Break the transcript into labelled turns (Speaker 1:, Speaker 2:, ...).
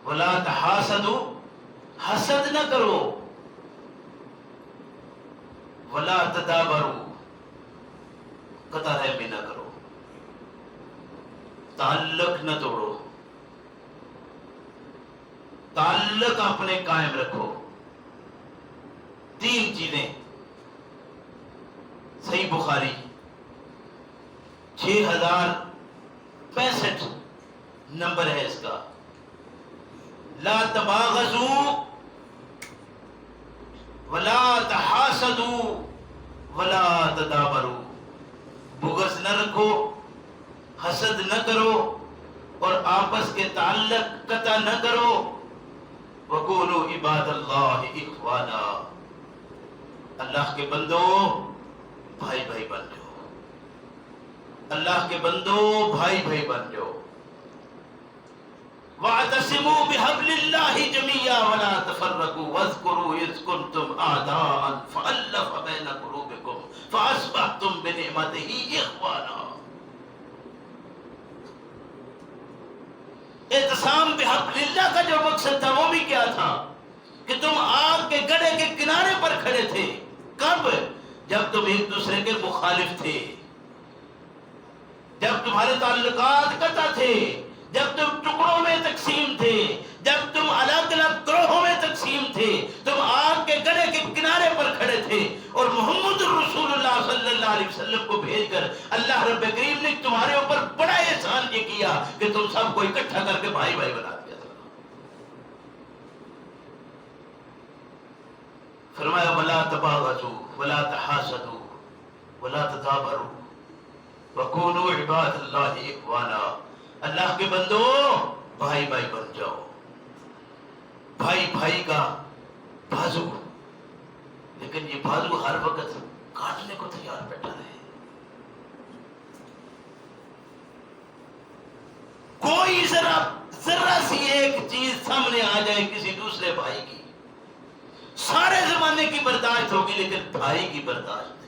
Speaker 1: ولا تحاسدوا، حسد نہ کرو، ولا تدابروا، قطع رحمی نہ کرو، تعلق نہ توڑو، تعلق اپنے قائم رکھو۔ تین چیزیں، صحیح بخاری 6065 نمبر ہے اس کا۔ لا تباغضوا ولا تحاسدوا ولا تدابروا، بغض نہ رکھو، حسد نہ کرو، اور آپس کے تعلق قطع نہ کرو۔ وَقُولُوا عِبَادَ اللَّهِ إِخْوَانًا، اللہ کے بندو بھائی بھائی بن جاؤ، اللہ کے بندو بھائی بھائی بن جاؤ۔ وَاعْتَصِمُوا بِحَبْلِ اللَّهِ جَمِيعًا وَلَا تَفَرَّقُوا وَاذْكُرُوا إِذْ كُنتُمْ أَعْدَاءً فَأَلَّفَ بَيْنَ قُلُوبِكُمْ فَأَصْبَحْتُمْ بِنِعْمَتِهِ إِخْوَانًا۔ اعتصام بحبل اللہ کا جو مقصد تھا وہ بھی کیا تھا کہ تم آگ کے گڑھے کے کنارے پر کھڑے تھے۔ کب؟ جب تم ایک دوسرے کے مخالف تھے، جب تمہارے تعلقات قطع تھے، جب تم ٹکڑوں میں تقسیم تھے، جب تم الگ الگ گروہوں میں تقسیم تھے، تم آگ کے گڑھے کے کنارے پر کھڑے تھے، اور محمد رسول اللہ صلی اللہ علیہ وسلم کو بھیج کر اللہ رب کریم نے تمہارے اوپر بڑا احسان یہ کیا کہ تم سب کو اکٹھا کر کے بھائی بھائی بنا دیا۔ فرمایا ولا تباغضوا ولا تحاسدوا ولا تدابروا وَقُولُوا عِبَادَ اللَّهِ إِخْوَانًا، اللہ کے بندو بھائی بھائی بن جاؤ۔ بھائی بھائی کا بازو، لیکن یہ بازو ہر وقت کاٹنے کو تیار بیٹھا رہے۔ کوئی ذرا سی ایک چیز سامنے آ جائے کسی دوسرے بھائی کی، سارے زمانے کی برداشت ہوگی لیکن بھائی کی برداشت